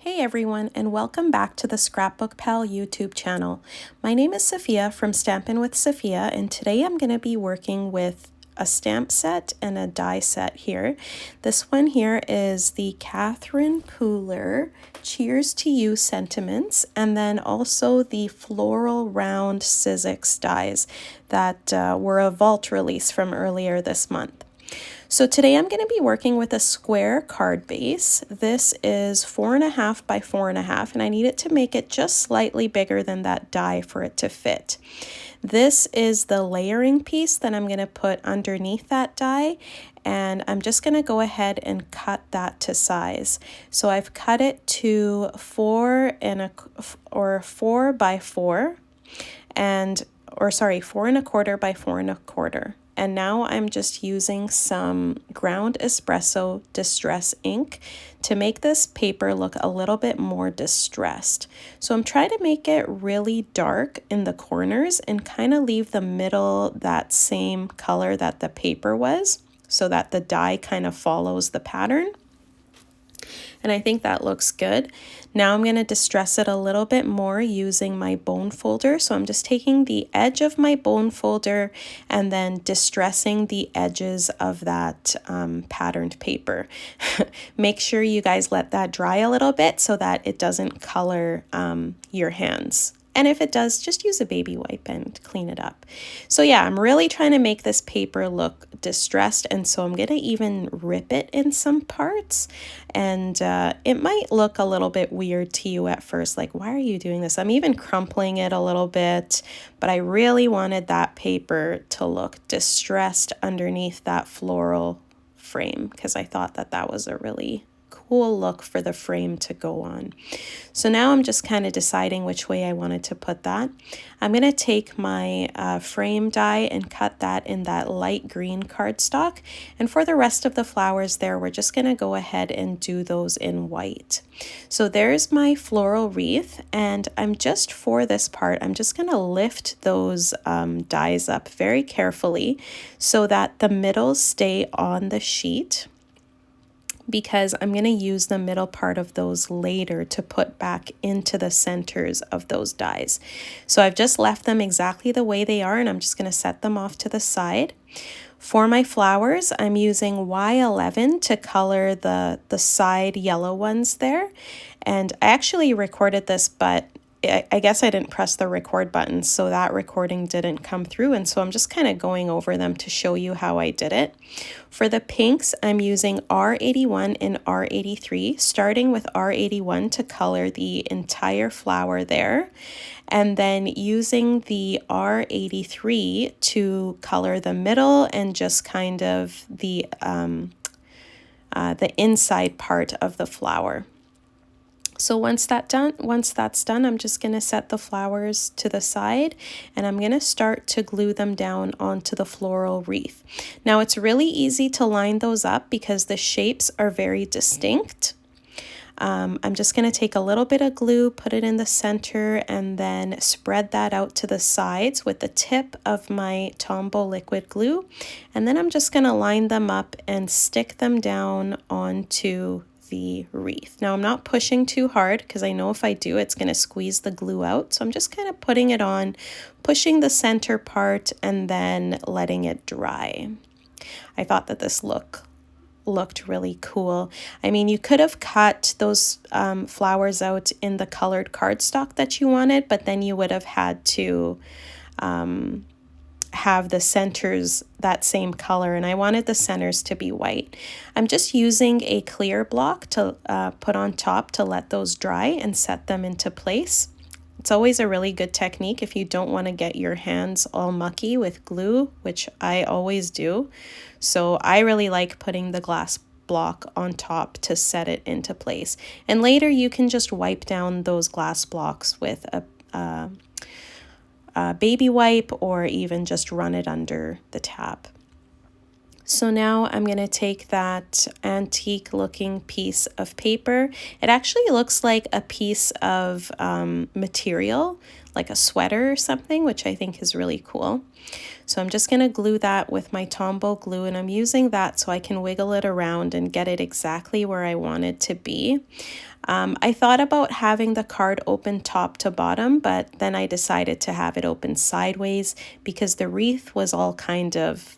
Hey everyone, and welcome back to the ScrapbookPal YouTube channel. My name is Safia from Stampin' with Safia, and today I'm going to be working with a stamp set and a die set here. This one here is the Catherine Pooler Cheers to You Sentiments, and then also the Floral Round Sizzix dies that were a vault release from earlier this month. So today I'm going to be working with a square card base. This is 4.5 by 4.5, and I need it to make it just slightly bigger than that die for it to fit. This is the layering piece that I'm going to put underneath that die, and I'm just going to go ahead and cut that to size. So I've cut it to 4 by 4, and 4.25 by 4.25. And now I'm just using some ground espresso distress ink to make this paper look a little bit more distressed. So I'm trying to make it really dark in the corners and kind of leave the middle that same color that the paper was, so that the die kind of follows the pattern. And I think that looks good. Now I'm going to distress it a little bit more using my bone folder. So I'm just taking the edge of my bone folder and then distressing the edges of that patterned paper. Make sure you guys let that dry a little bit so that it doesn't color your hands. And if it does, just use a baby wipe and clean it up. So yeah, I'm really trying to make this paper look distressed, and so I'm going to even rip it in some parts. And it might look a little bit weird to you at first, like, why are you doing this? I'm even crumpling it a little bit, but I really wanted that paper to look distressed underneath that floral frame because I thought that that was a really cool look for the frame to go on. So now I'm just kind of deciding which way I wanted to put that. I'm going to take my frame die and cut that in that light green cardstock. And for the rest of the flowers there, we're just going to go ahead and do those in white. So there's my floral wreath, and for this part, I'm just going to lift those dies up very carefully so that the middles stay on the sheet, because I'm going to use the middle part of those later to put back into the centers of those dies. So I've just left them exactly the way they are, and I'm just going to set them off to the side. For my flowers, I'm using Y11 to color the side yellow ones there. And I actually recorded this, but I guess I didn't press the record button, so that recording didn't come through, and so I'm just kind of going over them to show you how I did it. For the pinks, I'm using R81 and R83, starting with R81 to color the entire flower there, and then using the R83 to color the middle and just kind of the inside part of the flower. So once that's done, I'm just going to set the flowers to the side, and I'm going to start to glue them down onto the floral wreath. Now it's really easy to line those up because the shapes are very distinct. I'm just going to take a little bit of glue, put it in the center, and then spread that out to the sides with the tip of my Tombow liquid glue. And then I'm just going to line them up and stick them down onto the wreath. Now I'm not pushing too hard because I know if I do, it's going to squeeze the glue out. So I'm just kind of putting it on, pushing the center part, and then letting it dry. I thought that this looked really cool. I mean, you could have cut those flowers out in the colored cardstock that you wanted, but then you would have had to have the centers that same color, and I wanted the centers to be white. I'm just using a clear block to put on top to let those dry and set them into place. It's always a really good technique if you don't want to get your hands all mucky with glue, which I always do. So I really like putting the glass block on top to set it into place. And later you can just wipe down those glass blocks with a baby wipe, or even just run it under the tap. So now I'm going to take that antique looking piece of paper. It actually looks like a piece of material, like a sweater or something, which I think is really cool. So I'm just going to glue that with my Tombow glue, and I'm using that so I can wiggle it around and get it exactly where I want it to be. I thought about having the card open top to bottom, but then I decided to have it open sideways because the wreath was all kind of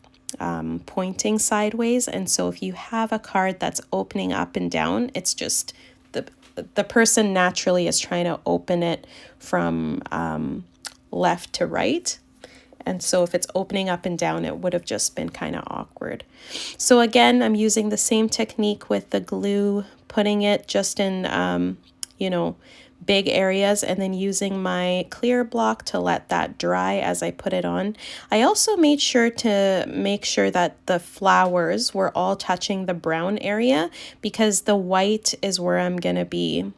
pointing sideways. And so if you have a card that's opening up and down, it's just the person naturally is trying to open it from left to right. And so if it's opening up and down, it would have just been kind of awkward. So again, I'm using the same technique with the glue, putting it just in, you know, big areas, and then using my clear block to let that dry as I put it on. I also made sure to make sure that the flowers were all touching the brown area, because the white is where I'm going to be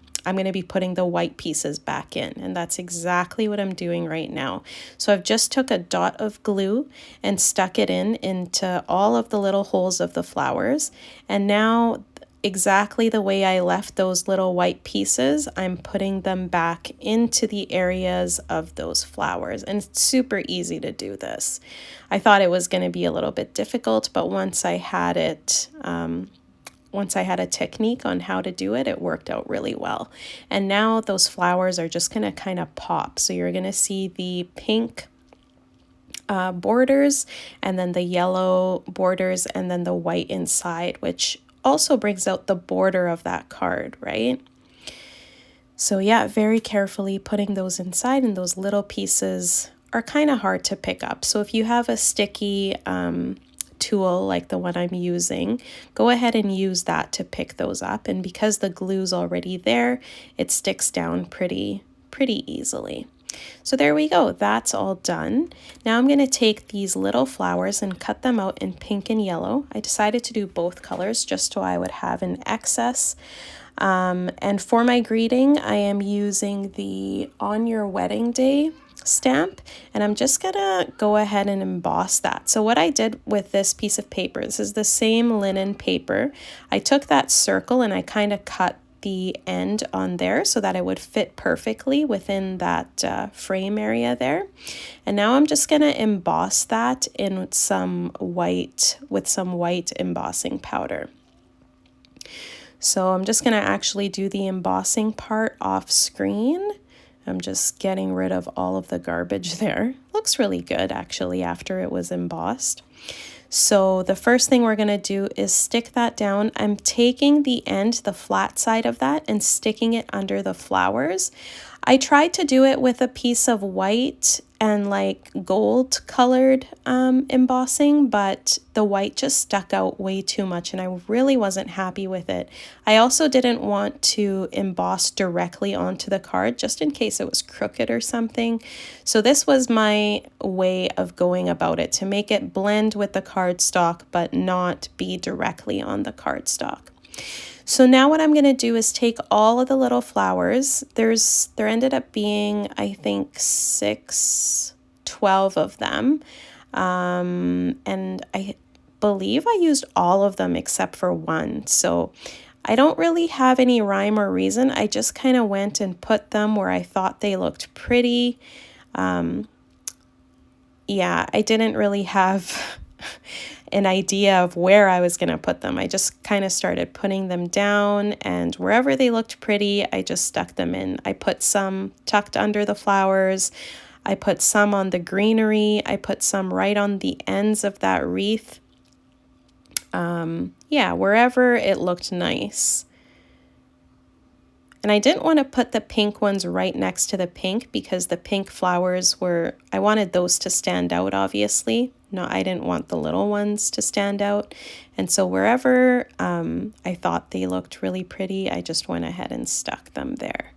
putting the white pieces back in, and that's exactly what I'm doing right now. So I've just took a dot of glue and stuck it into all of the little holes of the flowers, and now exactly the way I left those little white pieces, I'm putting them back into the areas of those flowers, and it's super easy to do this. I thought it was going to be a little bit difficult, but once I had it, once I had a technique on how to do it, it worked out really well. And now those flowers are just going to kind of pop. So you're going to see the pink borders, and then the yellow borders, and then the white inside, which also brings out the border of that card, right? So yeah, very carefully putting those inside, and those little pieces are kind of hard to pick up. So if you have a sticky tool like the one I'm using, go ahead and use that to pick those up. And because the glue's already there, it sticks down pretty easily. So there we go, that's all done. Now I'm going to take these little flowers and cut them out in pink and yellow. I decided to do both colors just so I would have an excess. And for my greeting, I am using the On Your Wedding Day stamp, and I'm just gonna go ahead and emboss that. So what I did with this piece of paper, this is the same linen paper, I took that circle and I kind of cut the end on there so that it would fit perfectly within that frame area there. And now I'm just gonna emboss that in some white, with some white embossing powder. So I'm just gonna actually do the embossing part off screen. I'm just getting rid of all of the garbage there. Looks really good actually after it was embossed. So the first thing we're gonna do is stick that down. I'm taking the end, the flat side of that, and sticking it under the flowers. I tried to do it with a piece of white and like gold colored embossing, but the white just stuck out way too much and I really wasn't happy with it. I also didn't want to emboss directly onto the card just in case it was crooked or something. So this was my way of going about it, to make it blend with the cardstock but not be directly on the cardstock. So now what I'm going to do is take all of the little flowers. There ended up being, I think, 12 of them. And I believe I used all of them except for one. So I don't really have any rhyme or reason. I just kind of went and put them where I thought they looked pretty. Yeah, I didn't really have an idea of where I was going to put them. I just kind of started putting them down, and wherever they looked pretty, I just stuck them in. I put some tucked under the flowers. I put some on the greenery. I put some right on the ends of that wreath. Yeah, wherever it looked nice. And I didn't want to put the pink ones right next to the pink because the pink flowers were, I wanted those to stand out, obviously. No, I didn't want the little ones to stand out. And so wherever I thought they looked really pretty, I just went ahead and stuck them there.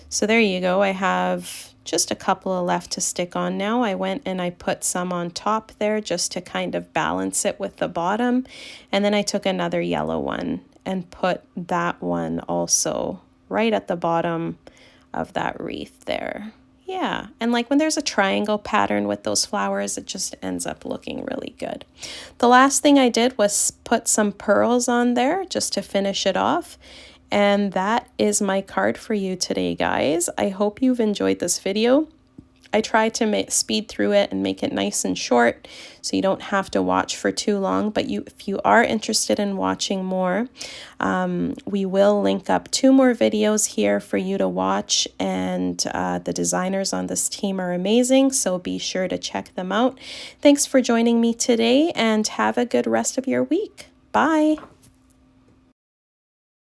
So there you go. I have just a couple of left to stick on now. I went and I put some on top there just to kind of balance it with the bottom. And then I took another yellow one and put that one also right at the bottom of that wreath there. Yeah, and like when there's a triangle pattern with those flowers, it just ends up looking really good. The last thing I did was put some pearls on there just to finish it off. And that is my card for you today, guys. I hope you've enjoyed this video. I try to speed through it and make it nice and short so you don't have to watch for too long. But if you are interested in watching more, we will link up 2 more videos here for you to watch, and the designers on this team are amazing, so be sure to check them out. Thanks for joining me today, and have a good rest of your week. Bye!